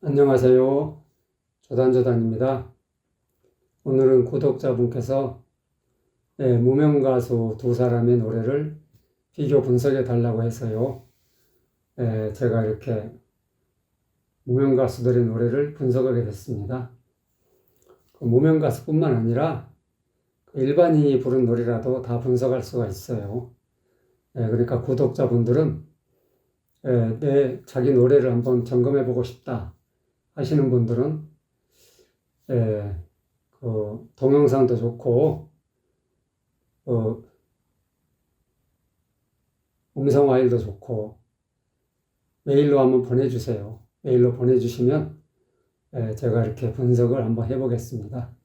안녕하세요. 조단조단입니다. 오늘은 구독자분께서 무명가수 두 사람의 노래를 비교 분석해 달라고 해서요. 제가 이렇게 무명가수들의 노래를 분석하게 됐습니다. 무명가수뿐만 아니라 일반인이 부른 노래라도 다 분석할 수가 있어요. 그러니까 구독자분들은 자기 노래를 한번 점검해 보고 싶다 하시는 분들은 동영상도 좋고 음성 파일도 좋고 메일로 한번 보내주세요. 메일로 보내주시면 제가 이렇게 분석을 한번 해보겠습니다.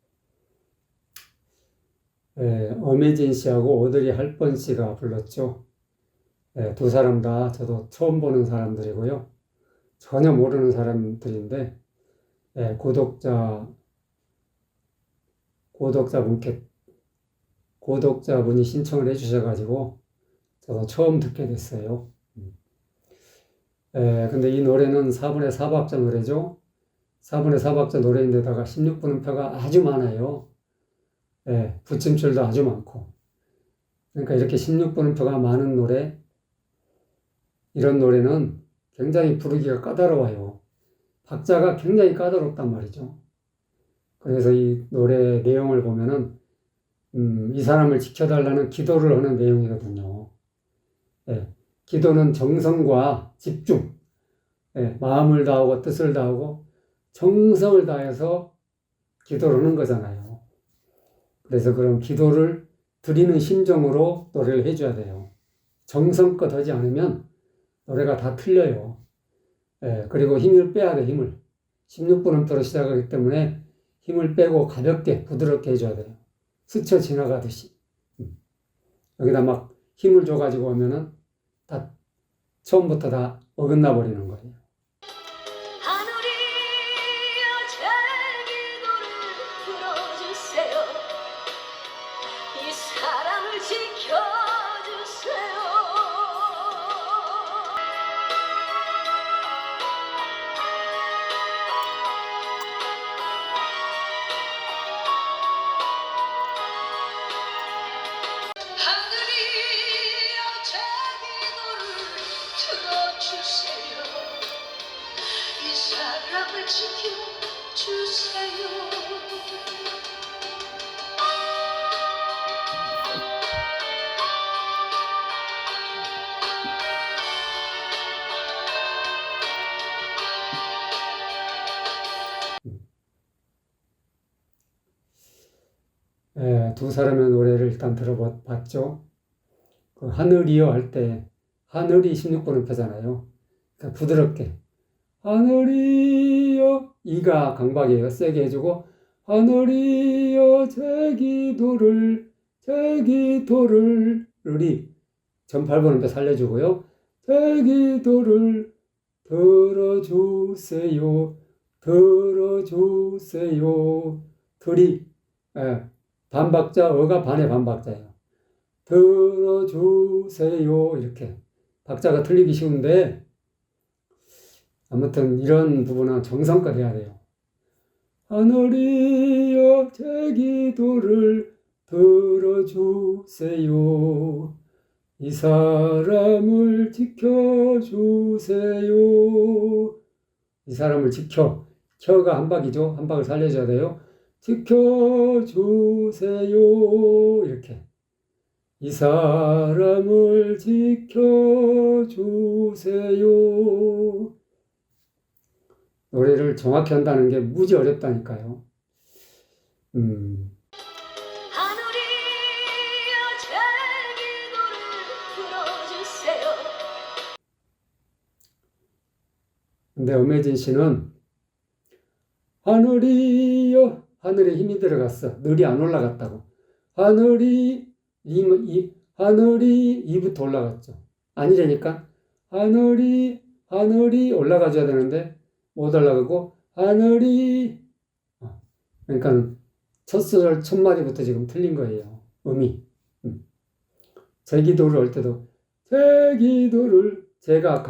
엄혜진 씨하고 오드리 헵번 씨가 불렀죠. 두 사람 다 저도 처음 보는 사람들이고요. 전혀 모르는 사람들인데 구독자분이 신청을 해주셔가지고 저도 처음 듣게 됐어요. 근데 이 노래는 4분의 4박자 노래죠. 4분의 4박자 노래인데다가 16분음표가 아주 많아요. 붙임줄도 아주 많고. 그러니까 이렇게 16분음표가 많은 노래, 이런 노래는 굉장히 부르기가 까다로워요. 박자가 굉장히 까다롭단 말이죠. 그래서 이 노래 내용을 보면은 이 사람을 지켜달라는 기도를 하는 내용이거든요. 기도는 정성과 집중, 마음을 다하고 뜻을 다하고 정성을 다해서 기도를 하는 거잖아요. 그래서 그런 기도를 드리는 심정으로 노래를 해줘야 돼요. 정성껏 하지 않으면 노래가 다 틀려요. 그리고 힘을 빼야 돼, 힘을. 16분음표로 시작하기 때문에 힘을 빼고 가볍게 부드럽게 해줘야 돼요. 스쳐 지나가듯이. 여기다 막 힘을 줘가지고 오면은 다 처음부터 다 어긋나 버리는 거예요. 하늘이여 제 기도를 들어주세요. 이 사랑을 지켜주세요. 하늘이여 제 기도를 들어주세요. 이 사랑을 지켜주세요. 두 사람의 노래를 일단 들어봤죠. 그 하늘이여 할 때 하늘이 16분음표잖아요. 그러니까 부드럽게 하늘이여, 이가 강박이에요. 세게 해주고 하늘이여 제 기도를 이 전 8분음표 살려주고요. 제 기도를 들어주세요. 들이 반박자, 어가 반의 반박자예요. 들어주세요. 이렇게 박자가 틀리기 쉬운데 아무튼 이런 부분은 정성껏 해야 돼요. 하늘이여 제 기도를 들어주세요. 이 사람을 지켜주세요. 이 사람을 지켜. 켜가 한 박이죠. 한 박을 살려줘야 돼요. 지켜주세요. 이렇게. 이 사람을 지켜주세요. 노래를 정확히 한다는 게 무지 어렵다니까요. 하늘이여 제 기도를 들어주세요. 근데 엄혜진 씨는 하늘이여, 하늘에 힘이 들어갔어. 늘이 안 올라갔다고. 하늘이, 하늘이 2부터 올라갔죠. 아니라니까. 하늘이 올라가줘야 되는데 못 올라가고 하늘이, 그러니까 첫 소절 첫 마디부터 지금 틀린 거예요. 음이. 제 기도를 할 때도 제 기도를, 제가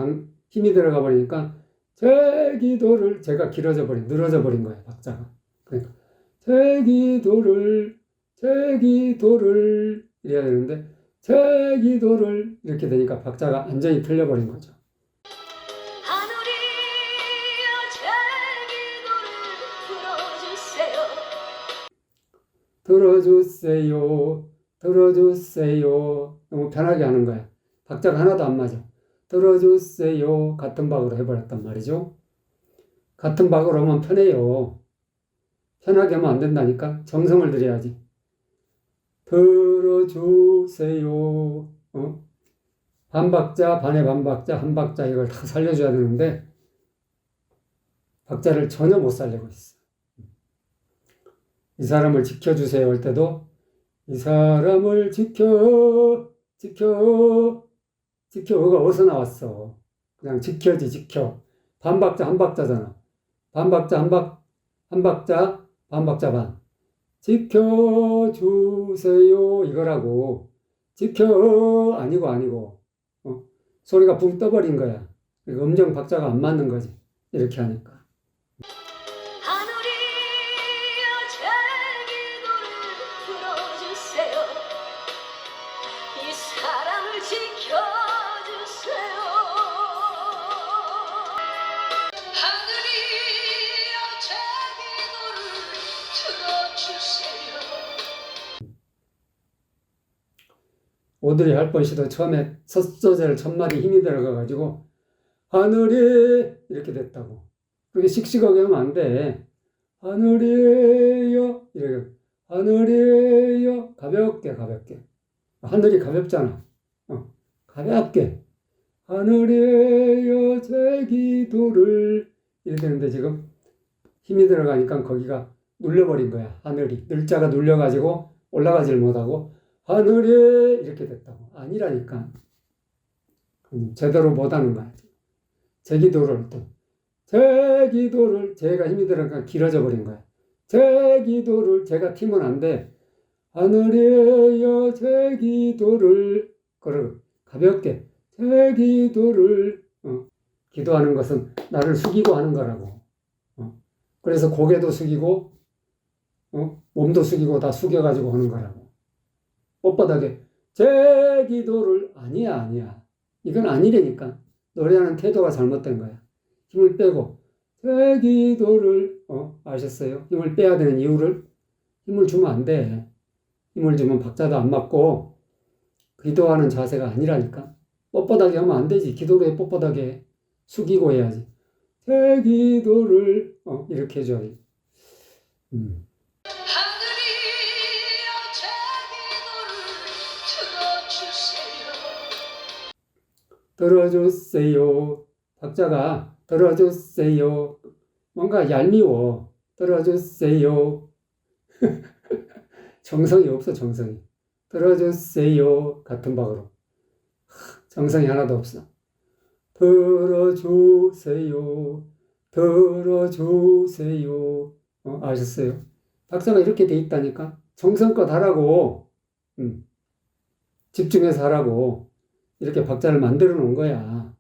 힘이 들어가 버리니까 제 기도를 제가 늘어져 버린 거예요, 박자가. 그러니까 제 기도를 이래야 되는데 제 기도를 이렇게 되니까 박자가 완전히 틀려버린 거죠. 하늘이여 제 기도를 들어주세요. 들어주세요. 너무 편하게 하는 거야. 박자가 하나도 안 맞아. 들어주세요. 같은 박으로 해버렸단 말이죠. 같은 박으로 하면 편해요. 편하게 하면 안 된다니까. 정성을 들여야지. 들어주세요. 반박자, 반의 반박자, 한 박자 이걸 다 살려줘야 되는데 박자를 전혀 못 살리고 있어. 이 사람을 지켜주세요 할 때도 이 사람을 지켜가 어디서 나왔어? 그냥 지켜. 반박자 한 박자잖아. 반박자 한 박자 반박자 반. 지켜주세요 이거라고. 지켜 아니고 소리가 붕 떠버린 거야. 음정 박자가 안 맞는 거지. 이렇게 하니까. 하늘이여 제 기도를 들어주세요. 이 사랑을 지켜주세요. 하늘이여 제 기도를 들어주세요. 오드리 헵번 씨도 처음에 첫 소절 첫 마디 힘이 들어가가지고 하늘이 이렇게 됐다고. 그렇게 씩씩하게 하면 안 돼. 하늘이여 이렇게 하늘이여 가볍게 하늘이 가볍잖아. 가볍게 하늘이여 제 기도를 이렇게 되는데 지금 힘이 들어가니까 거기가 눌려버린 거야. 하늘이 늘자가 눌려가지고 올라가질 못하고 하늘이 이렇게 됐다고. 아니라니까. 제대로 못하는 거야. 제 기도를 제가 힘이 들어가니까 길어져 버린 거야. 제 기도를 제가 팀은 안 돼. 하늘이여 제 기도를 가볍게 제 기도를 기도하는 것은 나를 숙이고 하는 거라고. 그래서 고개도 숙이고 몸도 숙이고 다 숙여가지고 하는 거라고. 뻣뻣하게 제 기도를 아니야. 이건 아니라니까. 노래하는 태도가 잘못된 거야. 힘을 빼고 제 기도를 아셨어요? 힘을 빼야 되는 이유를 힘을 주면 안 돼. 힘을 주면 박자도 안 맞고 기도하는 자세가 아니라니까. 뻣뻣하게 하면 안 되지. 기도를 해 뻣뻣하게 숙이고 해야지. 제 기도를 이렇게 해줘야지. 하늘이여 제 기도를 들어주세요. 박자가 들어주세요. 뭔가 얄미워. 들어주세요. 정성이 없어, 정성이. 들어주세요. 같은 박으로. 정성이 하나도 없어. 들어주세요. 아셨어요? 박자가 이렇게 돼 있다니까? 정성껏 하라고. 집중해서 하라고. 이렇게 박자를 만들어 놓은 거야.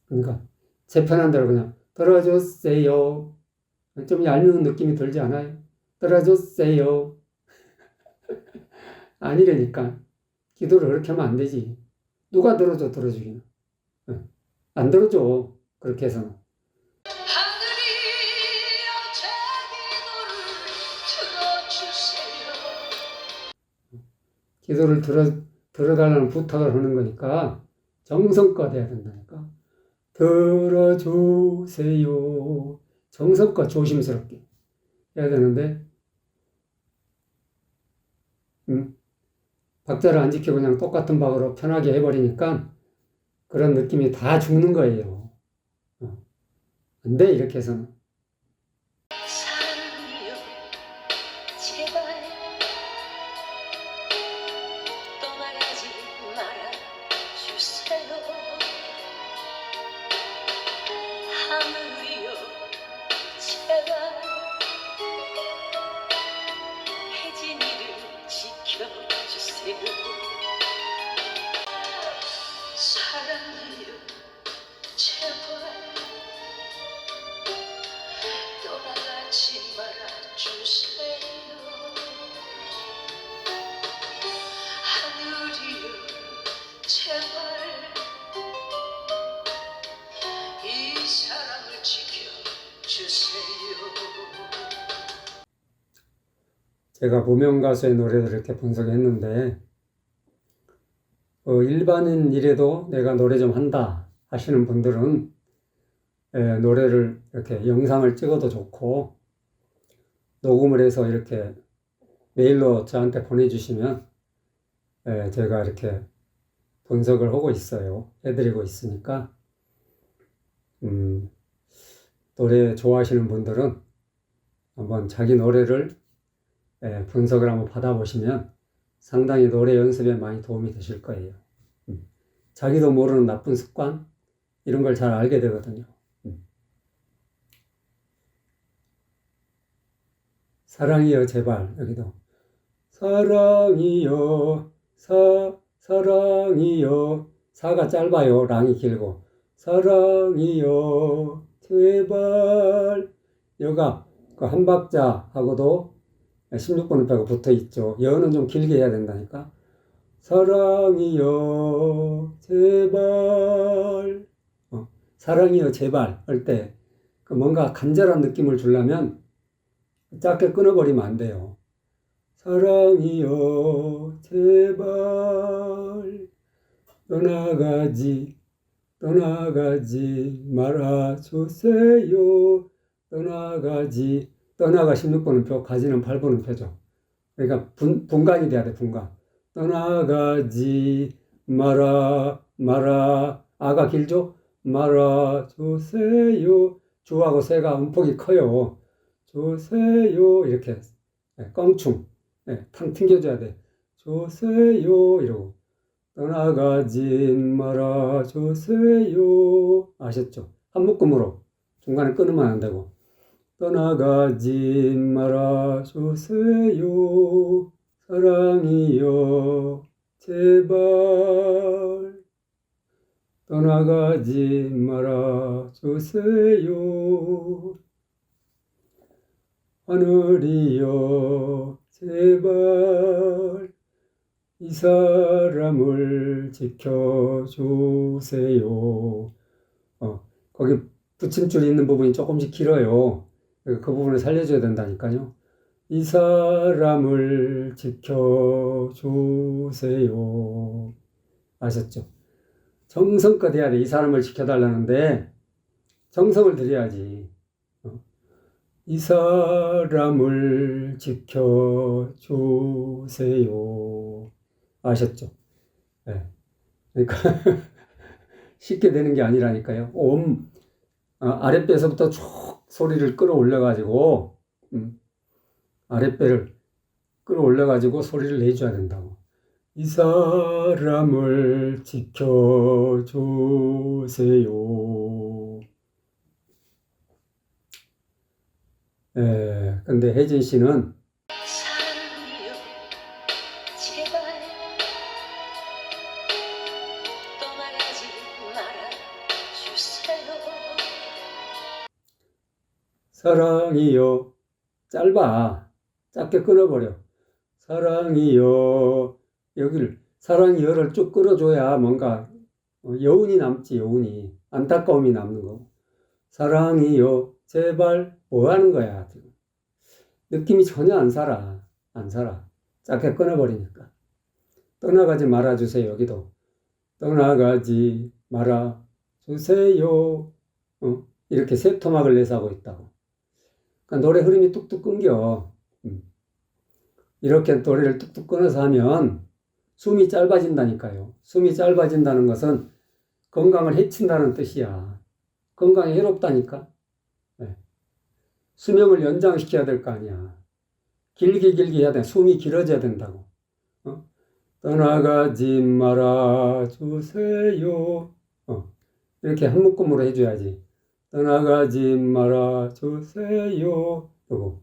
그러니까 제 편한 대로 그냥 들어주세요. 좀 얄미운 느낌이 들지 않아요? 들어주세요. 아니라니까. 기도를 그렇게 하면 안 되지. 누가 들어주기는. 안 들어줘. 그렇게 해서는. 하늘이여 제 기도를 들어주세요. 기도를 들어달라는 부탁을 하는 거니까 정성껏 해야 된다니까. 들어주세요. 정성껏 조심스럽게 해야 되는데 박자를 안 지키고 그냥 똑같은 박으로 편하게 해버리니까 그런 느낌이 다 죽는 거예요. 안 돼, 이렇게 해서는. 사랑이여 제발 떠나가지 말아주세요. 하늘이여 제발 혜진이를 지켜주세요. 사랑이여 제발 제가 무명 가수의 노래를 이렇게 분석했는데, 일반인 일에도 내가 노래 좀 한다 하시는 분들은 노래를 이렇게 영상을 찍어도 좋고, 녹음을 해서 이렇게 메일로 저한테 보내주시면 제가 이렇게 분석을 하고 있어요. 해드리고 있으니까 노래 좋아하시는 분들은 한번 자기 노래를 분석을 한번 받아보시면 상당히 노래 연습에 많이 도움이 되실 거예요. 자기도 모르는 나쁜 습관 이런 걸 잘 알게 되거든요. 사랑이여 제발, 여기도 사랑이여 사랑이여, 사가 짧아요. 랑이 길고 사랑이여 제발, 여가 그 한 박자하고도 16번을 빼고 붙어 있죠. 여는 좀 길게 해야 된다니까. 사랑이여 제발, 사랑이여 제발 할 때 그 뭔가 간절한 느낌을 주려면 짧게 끊어버리면 안 돼요. 사랑이여 제발 떠나가지 말아주세요. 떠나가지, 떠나가 16번은 표, 가지는 8번은 표죠. 그러니까 분간이 돼야 돼. 분간. 떠나가지 마라, 아가 길죠? 말아주세요. 주하고 새가 음폭이 커요. 주세요 이렇게 껑충 탕 튕겨줘야 돼. 주세요 이러고 떠나가지 말아주세요. 아셨죠? 한 묶음으로 중간에 끊으면 안 되고 떠나가지 말아주세요. 사랑이여 제발 떠나가지 말아주세요. 하늘이여 제발 이 사람을 지켜주세요. 거기 붙임줄 있는 부분이 조금씩 길어요. 그 부분을 살려줘야 된다니까요. 이 사람을 지켜주세요. 아셨죠? 정성껏 해야 돼. 이 사람을 지켜달라는데 정성을 들여야지. 이 사람을 지켜주세요. 아셨죠? 네. 그러니까 쉽게 되는 게 아니라니까요. 아랫배에서부터 쭉 소리를 끌어올려가지고 아랫배를 끌어올려가지고 소리를 내줘야 된다고. 이 사람을 지켜주세요. 근데 혜진 씨는 사랑이여 제발 떠나가지 말아주세요. 사랑이여 짧아. 짧게 끊어버려. 사랑이여, 여기를 사랑이여를 쭉 끌어줘야 뭔가 여운이 남지. 여운이 안타까움이 남는 거. 사랑이여 제발 뭐 하는 거야 지금. 느낌이 전혀 안 살아. 짧게 끊어버리니까. 떠나가지 말아주세요. 여기도 떠나가지 말아주세요. 이렇게 세 토막을 내서 하고 있다고. 그러니까 노래 흐름이 뚝뚝 끊겨. 이렇게 노래를 뚝뚝 끊어서 하면 숨이 짧아진다니까요. 숨이 짧아진다는 것은 건강을 해친다는 뜻이야. 건강이 해롭다니까. 수명을 연장시켜야 될 거 아니야. 길게 해야 돼. 숨이 길어져야 된다고. 떠나가지 말아주세요. 이렇게 한 묶음으로 해줘야지. 떠나가지 말아주세요. 요거.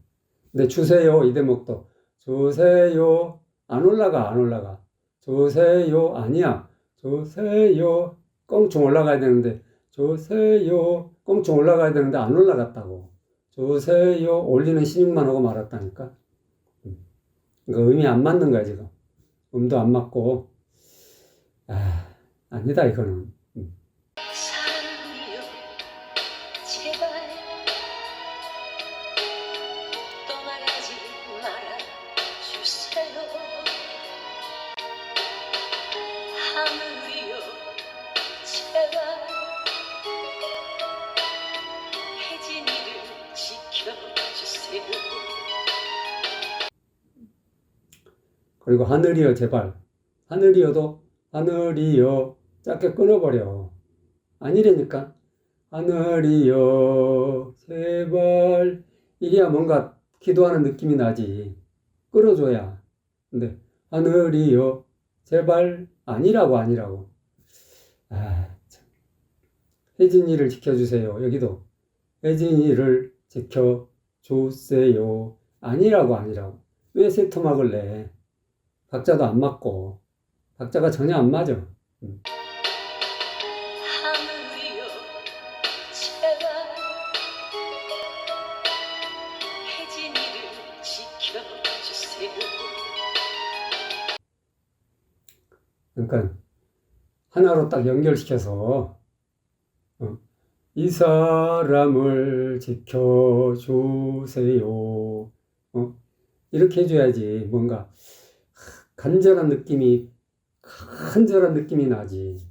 근데 주세요 이 대목도 주세요 안 올라가. 주세요 아니야. 주세요 껑충 올라가야 되는데 주세요 껑충 올라가야 되는데 안 올라갔다고. 주세요 올리는 신용만 하고 말았다니까. 이거 음이 안 맞는 거야 지금. 음도 안 맞고. 아니다 이거는. 사랑이여 제발 떠나가지 그리고 하늘이여 제발. 하늘이여도 하늘이여 짧게 끊어버려. 아니라니까. 하늘이여 제발. 이래야 뭔가 기도하는 느낌이 나지. 끌어줘야. 근데 하늘이여 제발 아니라고 아니라고. 아, 참. 혜진이를 지켜주세요. 여기도 혜진이를 지켜주세요. 아니라고 아니라고. 왜 세 토막을 내? 박자도 안 맞고 박자가 전혀 안 맞아. 하늘이여 제발 혜진이를 지켜주세요. 그러니까 하나로 딱 연결시켜서 이 사람을 지켜주세요. 이렇게 해줘야지 뭔가 간절한 느낌이 나지.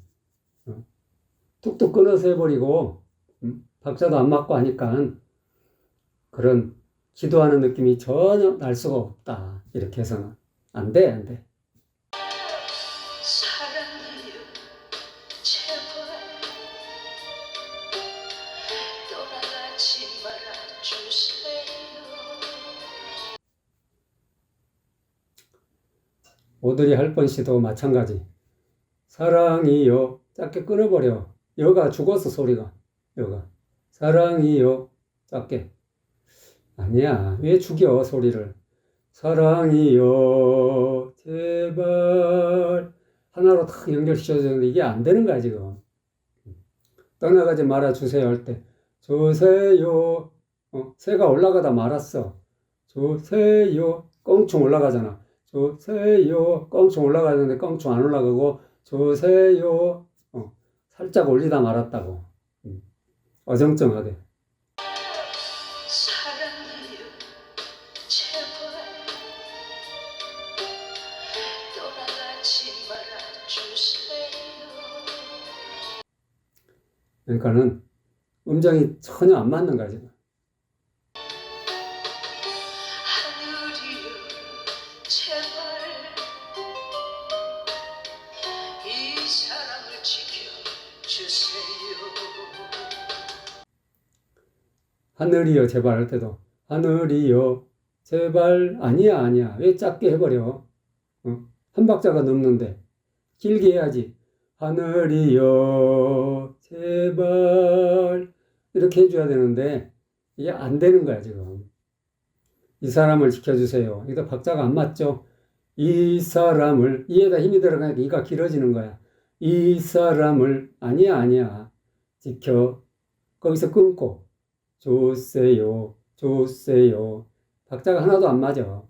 뚝뚝 끊어서 해버리고 박자도 안 맞고 하니까 그런 기도하는 느낌이 전혀 날 수가 없다. 이렇게 해서는 안 돼, 안 돼. 사랑이여 제발 떠나가지 말아주세요. 오드리 할번 씨도 마찬가지. 사랑이여 짧게 끊어버려. 여가 죽었어 소리가. 여가 사랑이여 짧게. 아니야. 왜 죽여 소리를. 사랑이여 제발 하나로 탁 연결시켜야 되는데 이게 안 되는 거야 지금. 떠나가지 말아주세요 할 때 주세요. 새가 올라가다 말았어. 주세요. 껑충 올라가잖아. 주세요. 껑충 올라가는데 껑충 안 올라가고 주세요. 살짝 올리다 말았다고. 어정쩡하게. 사랑이여 제발 떠나가지 말아주세요. 그러니까는 음정이 전혀 안 맞는 거야 지금. 하늘이여 제발 이 사랑을 지켜주세요. 하늘이여 제발 할 때도 하늘이여 제발 아니야 아니야. 왜 짧게 해버려. 한 박자가 넘는데 길게 해야지. 하늘이여 제발 이렇게 해줘야 되는데 이게 안 되는 거야 지금. 이 사람을 지켜주세요. 이거 박자가 안 맞죠. 이 사람을 이에다 힘이 들어가니까 이가 길어지는 거야. 이 사람을 아니야 아니야. 지켜. 거기서 끊고 주세요 주세요. 박자가 하나도 안 맞아. 하늘이여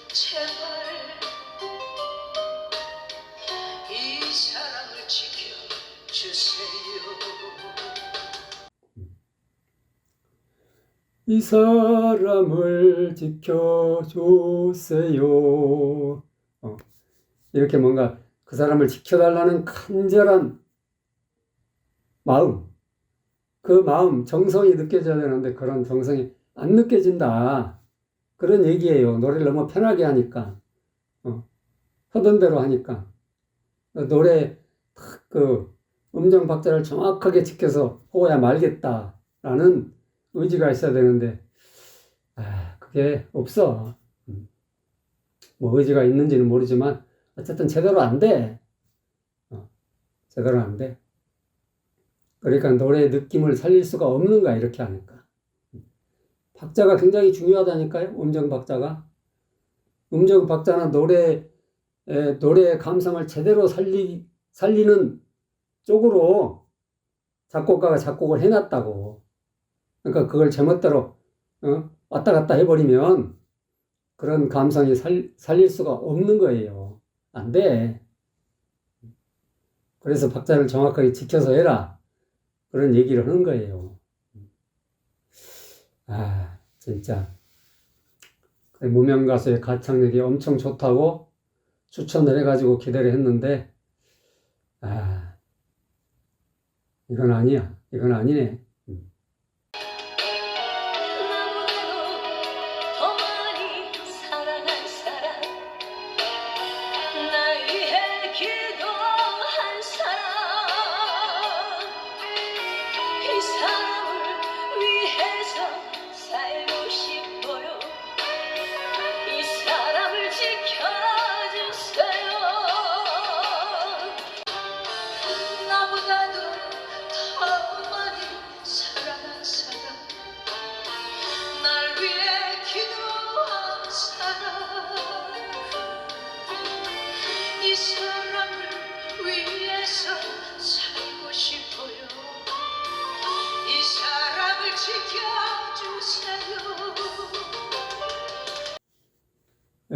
제발 이 사랑을 지켜주세요. 이 사람을 지켜주세요. 이렇게 뭔가 그 사람을 지켜달라는 간절한 마음, 그 마음, 정성이 느껴져야 되는데 그런 정성이 안 느껴진다. 그런 얘기예요. 노래를 너무 편하게 하니까. 하던 대로 하니까. 노래 그 음정 박자를 정확하게 지켜서 호야 말겠다라는 의지가 있어야 되는데 그게 없어. 뭐 의지가 있는지는 모르지만 어쨌든 제대로 안 돼. 제대로 안 돼. 그러니까 노래의 느낌을 살릴 수가 없는 거야 이렇게 하니까. 박자가 굉장히 중요하다니까요. 음정 박자가. 음정 박자는 노래의 감성을 제대로 살리는 쪽으로 작곡가가 작곡을 해놨다고. 그러니까 그걸 제멋대로 왔다 갔다 해버리면 그런 감성이 살릴 수가 없는 거예요. 안 돼. 그래서 박자를 정확하게 지켜서 해라. 그런 얘기를 하는 거예요. 진짜. 무명가수의 가창력이 엄청 좋다고 추천을 해가지고 기대를 했는데, 이건 아니야. 이건 아니네. 나보다도 더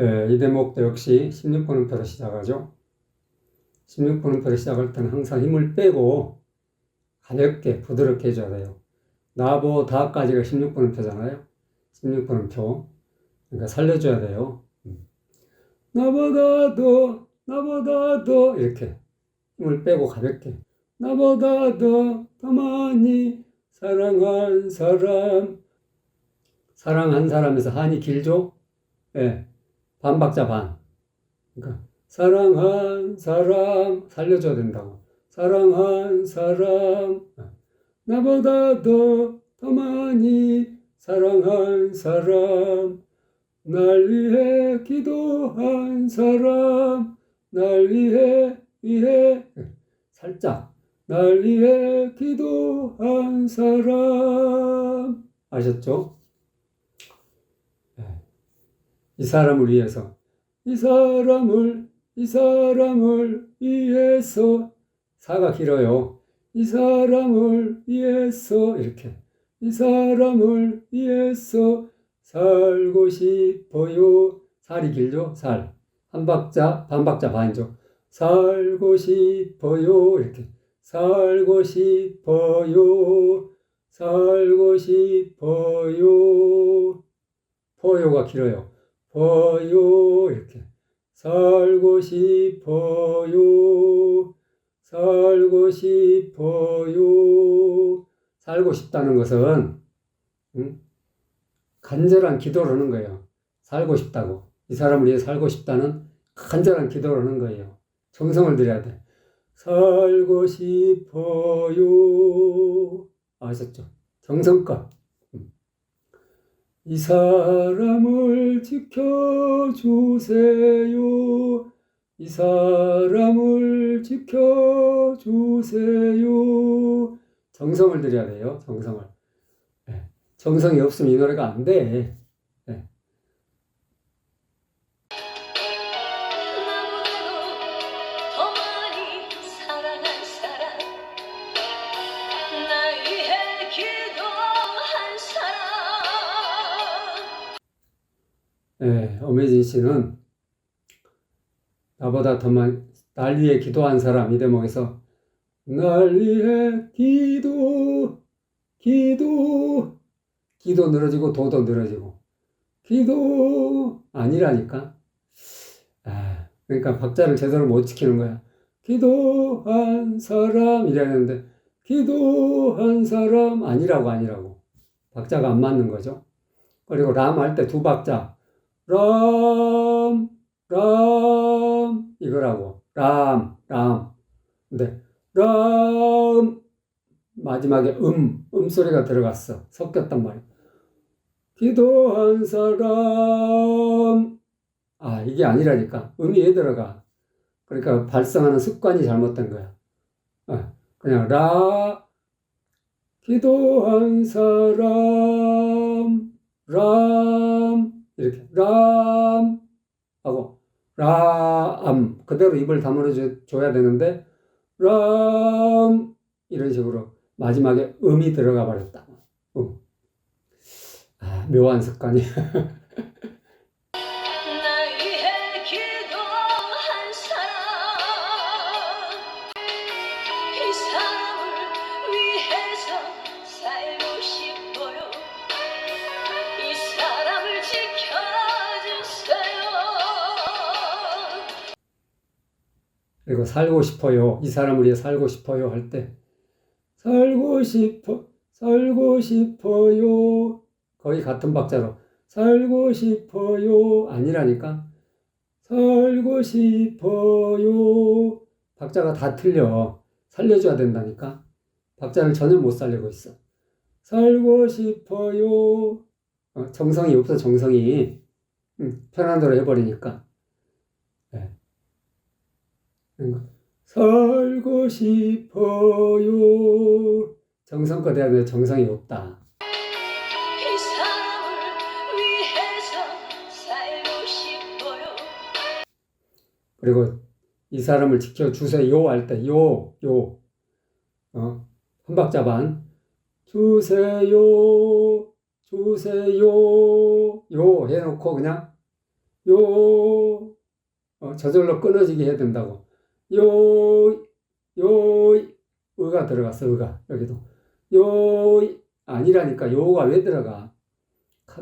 이 대목도 역시 16번음표로 시작하죠. 16번음표로 시작할 때는 항상 힘을 빼고 가볍게 부드럽게 해줘야 돼요. 나보다까지가 16번음표잖아요. 16번음표. 그러니까 살려줘야 돼요. 나보다 더 이렇게 힘을 빼고 가볍게 나보다 더 많이 사랑한 사람에서 한이 길죠? 예, 반박자 반. 그러니까 사랑한 사람 살려줘야 된다고. 사랑한 사람 나보다 더 많이 사랑한 사람 날 위해 기도한 사람 날 위해 살짝 날 위해 기도한 사람 아셨죠? 네. 이 사람을 위해서 이 사람을 위해서 사가 길어요. 이 사람을 위해서 이렇게 이 사람을 위해서 살고 싶어요. 살이 길죠? 살. 한 박자, 반박자 반이죠. 살고 싶어요. 이렇게. 살고 싶어요. 살고 싶어요. 포요가 길어요. 포요. 이렇게. 살고 싶어요. 살고 싶어요. 살고 싶다는 것은, 간절한 기도를 하는 거예요. 살고 싶다고. 이 사람을 위해 살고 싶다는 간절한 기도를 하는 거예요. 정성을 들여야 돼. 살고 싶어요. 아셨죠? 정성껏. 이 사람을 지켜주세요. 이 사람을 지켜주세요. 정성을 들여야 돼요. 정성을. 정성이 없으면 이 노래가 안 돼. 나보다도 더 많이 사랑한 사람 날 위해 기도한 사람 엄혜진 씨는 나보다 더 많이 날 위해 기도한 사람 이 대목에서 날 위해 기도 늘어지고 도도 늘어지고 기도 아니라니까. 그러니까 박자를 제대로 못 지키는 거야. 기도한 사람 이랬는데 기도한 사람 아니라고 박자가 안 맞는 거죠. 그리고 람 할 때 두 박자 람 이거라고 람 근데 람 마지막에 소리가 들어갔어. 섞였단 말이야. 기도한 사람 이게 아니라니까. 음이 왜 들어가? 그러니까 발성하는 습관이 잘못된 거야. 그냥 기도한 사람 이렇게 하고 그대로 입을 다물어 줘야 되는데 이런 식으로 마지막에 음이 들어가 버렸다. 묘한 습관이. 날 위해 기도한 사람 이 사람을 위해서 살고 싶어요 이 사람을 지켜주세요 그리고 살고 싶어요. 이 사람을 위해 살고 싶어요 할 때 살고 싶어요 거의 같은 박자로 살고 싶어요 아니라니까. 살고 싶어요 박자가 다 틀려. 살려줘야 된다니까. 박자를 전혀 못 살리고 있어. 살고 싶어요 정성이 없어. 정성이 편한 대로 해버리니까. 살고 싶어요 정성껏 해야 돼. 정성이 없다. 이 사람을 위해서 살고 싶어요 그리고 이 사람을 지켜주세요 할 때 한 박자 반 주세요 해놓고 그냥 요, 저절로 끊어지게 해야 된다고. 요, 요, 의가 들어갔어, 의가. 여기도. 요, 아니라니까, 요가 왜 들어가?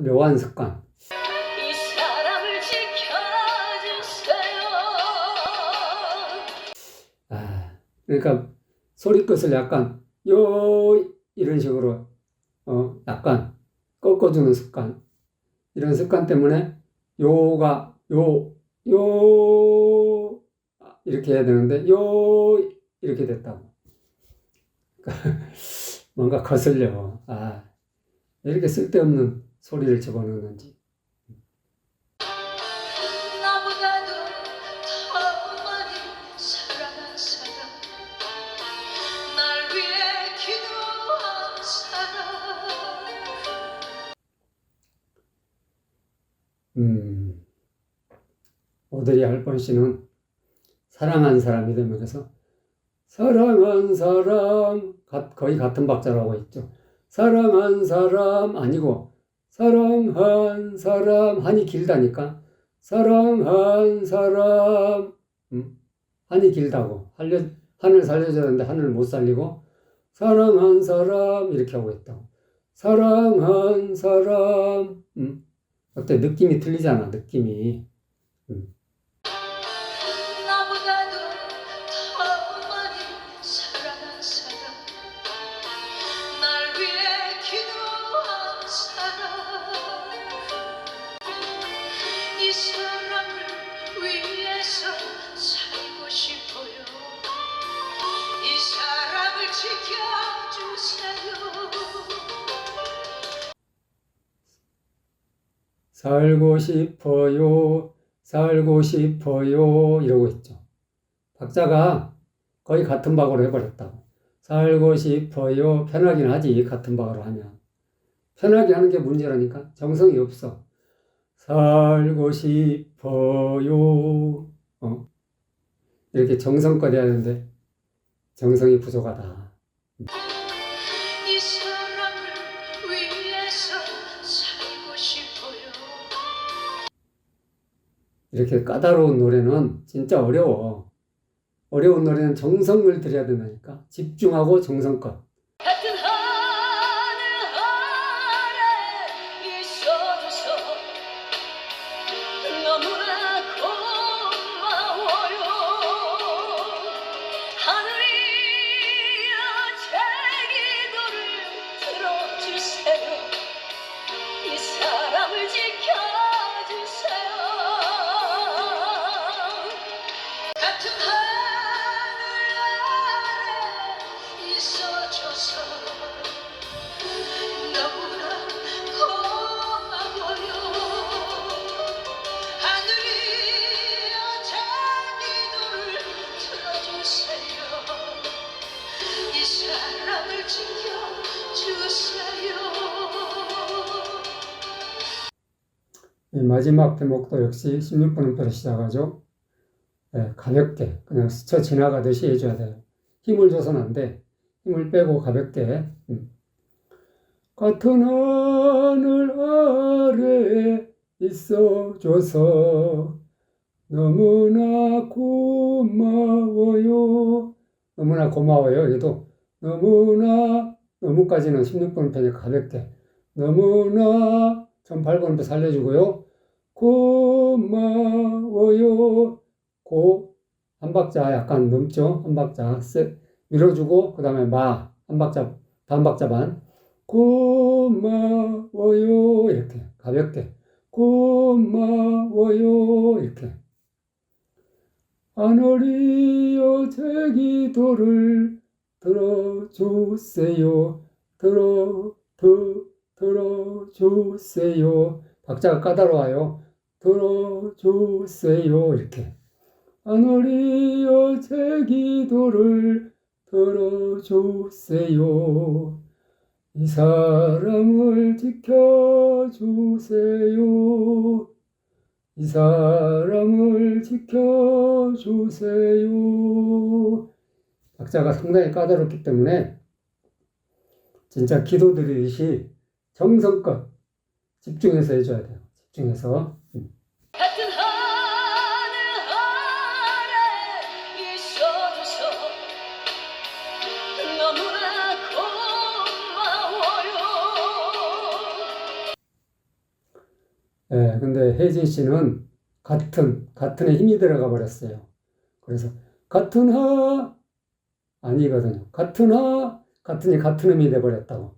묘한 습관. 이 사람을 지켜주세요. 그러니까 소리 끝을 약간, 요, 이런 식으로, 약간 꺾어주는 습관. 이런 습관 때문에 요가, 이렇게 해야 되는데, 이렇게 됐다고. 뭔가 거슬려. 왜 이렇게 쓸데없는 소리를 집어넣는지. 나보다도 더 많이 사랑한 사람, 날 위해 기도한 사람. 오드리 헵번 씨는 사랑한 사람이 되면서 사랑한 사람, 거의 같은 박자라고 있죠. 사랑한 사람 아니고 사랑한 사람, 한이 길다니까. 사랑한 사람, 한이 길다고. 한을 살려줘야 되는데 한을 못 살리고 사랑한 사람 이렇게 하고 있다고. 사랑한 사람, 어때? 느낌이 틀리잖아, 느낌이. 나보다도 더 많이 사랑한 사람, 날 위해 기도한 사람, 이 사람을 위해서 살고 싶어요. 이 사람을 지켜주세요. 살고 싶어요, 살고 싶어요, 이러고 있죠. 박자가 거의 같은 박으로 해버렸다고. 살고 싶어요, 편하긴 하지, 같은 박으로 하면. 편하게 하는 게 문제라니까. 정성이 없어. 살고 싶어요. 이렇게 정성껏 해야 하는데 정성이 부족하다. 이 사람을 위해서 살고 싶어요. 이렇게 까다로운 노래는 진짜 어려워. 어려운 노래는 정성을 들여야 된다니까. 집중하고 정성껏. 같은 하늘 아래 있어줘서 너무나 고마워요. 하늘이여 제 기도를 들어주세요. 이 사람을 지켜주세요. 같은 하늘 아래 있어줘서 너무나 고마워요. 하늘이여 제 기도를 들어주세요. 이 사람을 지켜주세요. 이 마지막 대목도 역시 16분음표로 시작하죠. 가볍게 그냥 스쳐 지나가듯이 해줘야 돼요. 힘을 줘서는 안 돼. 힘을 빼고 가볍게. 같은 하늘 아래 있어줘서 너무나 고마워요. 너무나 고마워요. 여기도 너무까지는 16분음표니까 가볍게. 너무나 18분음표 살려주고요. 고마워요. 한 박자 약간 넘죠? 한 박자 밀어주고 그 다음에 한 박자 반 박자 반 고마워요 이렇게 가볍게 고마워요 이렇게 하늘이여 제 기도를 들어주세요 들어주세요 박자가 까다로워요 들어주세요 이렇게 하늘이여 제 기도를 들어주세요. 이 사람을 지켜주세요. 이 사람을 지켜주세요. 박자가 상당히 까다롭기 때문에 진짜 기도 드리듯이 정성껏 집중해서 해줘야 돼요. 집중해서. 같은 예, 근데 혜진 씨는 같은에 힘이 들어가 버렸어요. 그래서 같은 하 아니거든요. 같은이 같은 음이 돼 버렸다고.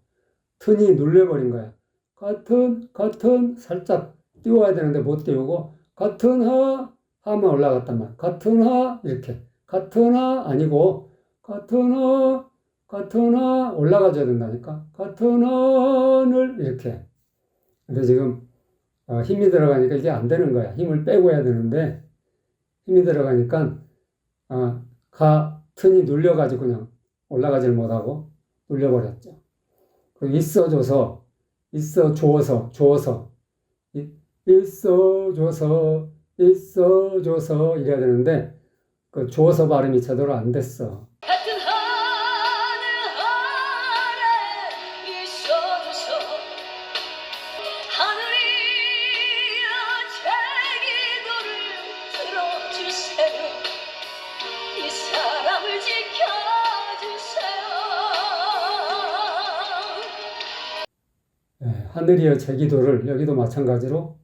튼이 눌려버린 거야. 같은 살짝 띄워야 되는데 못 띄우고 같은 하만 올라갔단 말이야. 같은 하 이렇게 같은 하 아니고 같은 하 올라가줘야 된다니까. 같은 하를 이렇게. 근데 지금 힘이 들어가니까 이게 안 되는 거야. 힘을 빼고 해야 되는데 힘이 들어가니까 튼이 눌려가지고 그냥 올라가질 못하고 눌려버렸죠. 그리고 있어줘서 줘서 있어줘서 이래야 되는데 그 줘서 발음이 제대로 안 됐어. 같은 하늘 아래 있어줘서 하늘이여 제 기도를 들어주세요. 이 사람을 지켜주세요. 하늘이여 제 기도를 여기도 마찬가지로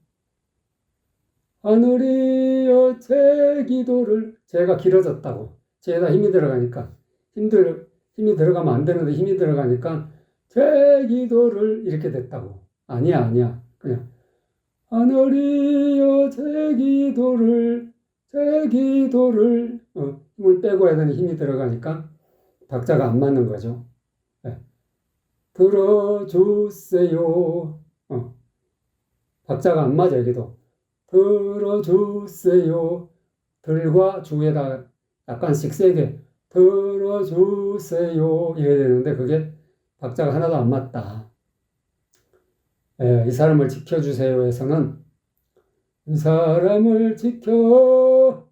하늘이여 제 기도를 제가 길어졌다고 제에다 힘이 들어가니까 힘이 들어가면 안 되는데 힘이 들어가니까 제 기도를 이렇게 됐다고. 아니야 그냥 하늘이여 제 기도를 힘을 빼고 해야 되는 힘이 들어가니까 박자가 안 맞는 거죠. 들어주세요. 박자가 안 맞아, 여기도. 들어주세요. 들과 주에다 약간씩 세게 들어주세요. 이래야 되는데 그게 박자가 하나도 안 맞다. 이 사람을 지켜주세요에서는 이 사람을 지켜가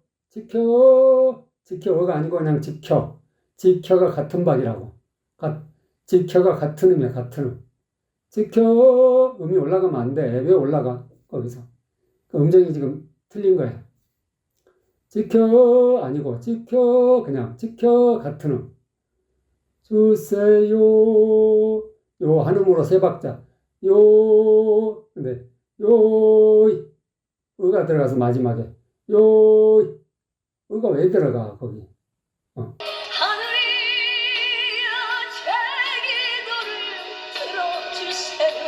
아니고 그냥 지켜가 같은 박이라고. 지켜가 같은 음이야, 같은 음. 지켜, 음이 올라가면 안 돼. 왜 올라가? 거기서. 그 음정이 지금 틀린 거야. 아니고, 그냥, 같은 음. 주세요. 요, 한 음으로 세 박자. 근데, 으가 들어가서 마지막에. 으가 왜 들어가, 거기. 하늘이여 제 기도를 들어주세요.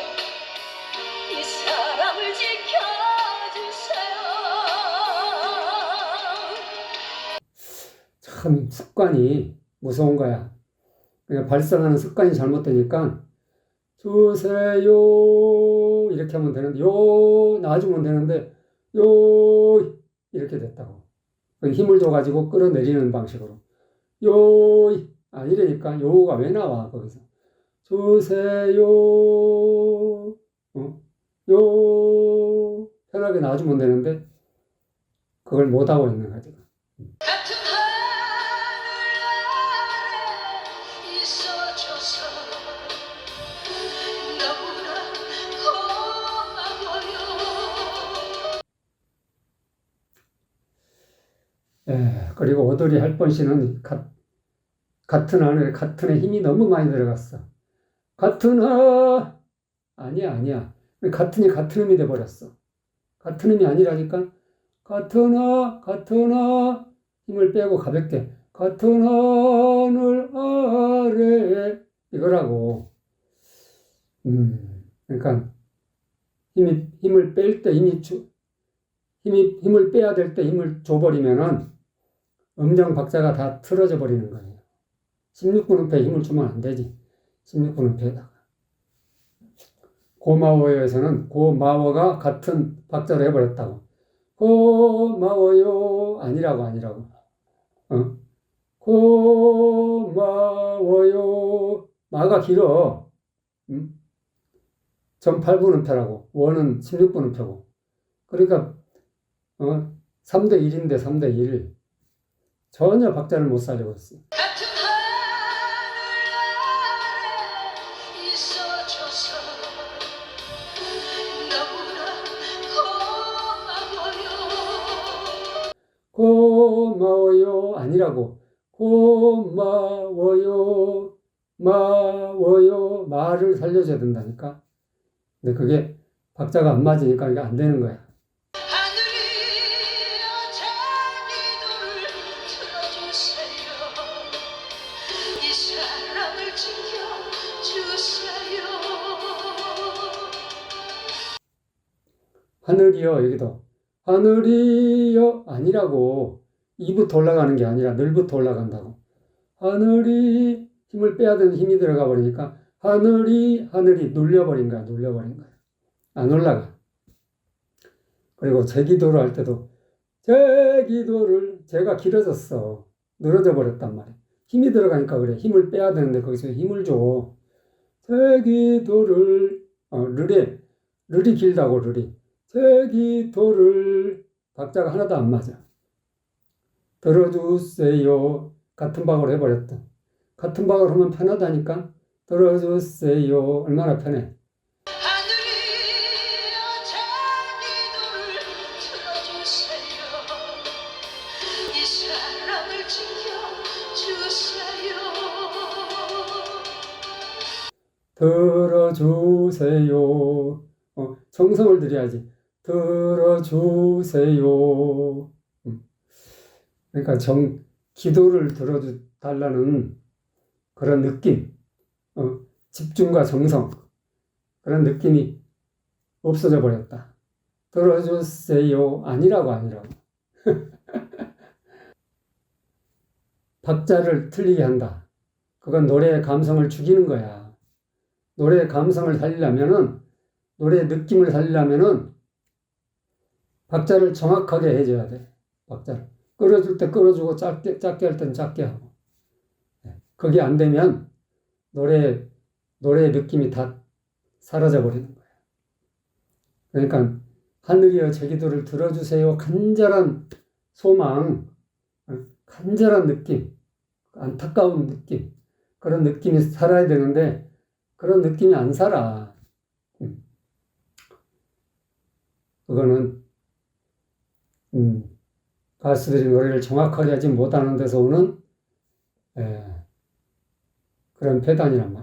이 사람을 지켜주세요. 참 습관이 무서운 거야. 그러니까 발성하는 습관이 잘못되니까 주세요 이렇게 하면 되는데 놔주면 되는데 이렇게 됐다고. 힘을 줘가지고 끌어내리는 방식으로 이러니까 요가 왜 나와 거기서 주세요 편하게 놔주면 되는데 그걸 못하고 있는 거지. 같은 하늘 아래 있어줘서 너무나 고마워요. 그리고 오돌이 할번 씨는 같은 하늘에 같은에 힘이 너무 많이 들어갔어. 같은 아니야. 같은이 같은 음이 돼버렸어. 같은 음이 아니라니까. 같은 힘을 빼고 가볍게 같은 하늘 아래 이거라고. 그러니까 힘을 뺄 때 힘을 빼야 될 때 힘을 줘버리면은 음정 박자가 다 틀어져 버리는 거예요. 16분음표에 힘을 주면 안 되지. 16분음표에다가. 고마워요에서는 고마워가 같은 박자로 해버렸다고. 고마워요 아니라고. 고마워요 마가 길어. 0.8분음표라고. 원은 16분음표고. 그러니까 3대 1인데 3대 1. 전혀 박자를 못 살리고 있어요. 같은 하늘 아래 있어줘서 너무나 고마워요. 고마워요 아니라고. 고마워요 마를 살려줘야 된다니까. 근데 그게 박자가 안 맞으니까 이게 안 되는 거야. 하늘이여 제 기도를 들어주세요. 이 사랑을 지켜주세요. 하늘이여 여기도 하늘이여 아니라고 이부터 올라가는 게 아니라 늘부터 올라간다고. 하늘이 힘을 빼야 되는 힘이 들어가 버리니까 하늘이 눌려버린 거야. 안 올라가. 그리고 제기도를 할 때도 제기도를 제가 길어졌어. 늘어져 버렸단 말이야. 힘이 들어가니까 그래. 힘을 빼야 되는데 거기서 힘을 줘. 제기도를 르이 길다고 르이. 제기도를 박자가 하나도 안 맞아. 들어주세요. 같은 박으로 해버렸다. 같은 박으로 하면 편하다니까. 들어주세요. 얼마나 편해. 하늘이여 제 기도를 들어주세요. 이 사랑을 지켜주세요. 들어주세요. 정성을 들여야지. 들어주세요. 그러니까 기도를 들어달라는 그런 느낌, 집중과 정성, 그런 느낌이 없어져 버렸다. 들어주세요. 아니라고. 박자를 틀리게 한다. 그건 노래의 감성을 죽이는 거야. 노래의 감성을 살리려면은, 노래의 느낌을 살리려면은, 박자를 정확하게 해줘야 돼. 박자를. 끌어줄 때 끌어주고, 짧게 할 땐 짧게 하고. 그게 안 되면, 노래의 느낌이 다 사라져 버리는 거야. 그러니까, 하늘이여 제 기도를 들어주세요. 간절한 소망, 간절한 느낌, 안타까운 느낌, 그런 느낌이 살아야 되는데, 그런 느낌이 안 살아. 그거는, 가수들이 노래를 정확하게 하지 못하는 데서 오는, 그런 폐단이란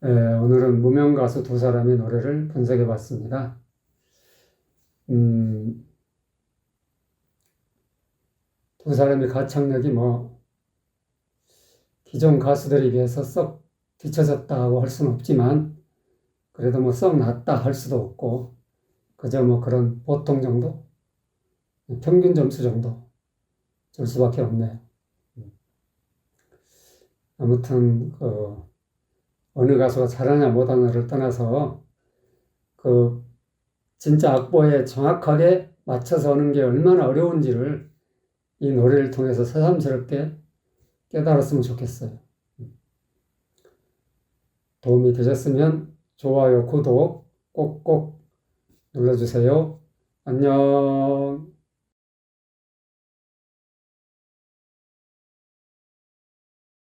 말이야. 오늘은 무명 가수 두 사람의 노래를 분석해 봤습니다. 두 사람의 가창력이 기존 가수들에 비해서 썩 뒤처졌다고 할 수는 없지만, 그래도 썩 낫다 할 수도 없고, 그저 그런 보통 정도? 평균 점수 정도 줄 수밖에 없네요. 아무튼, 어느 가수가 잘하냐 못하냐를 떠나서, 진짜 악보에 정확하게 맞춰서 하는 게 얼마나 어려운지를 이 노래를 통해서 새삼스럽게 깨달았으면 좋겠어요. 도움이 되셨으면 좋아요, 구독 꼭꼭 눌러주세요. 안녕.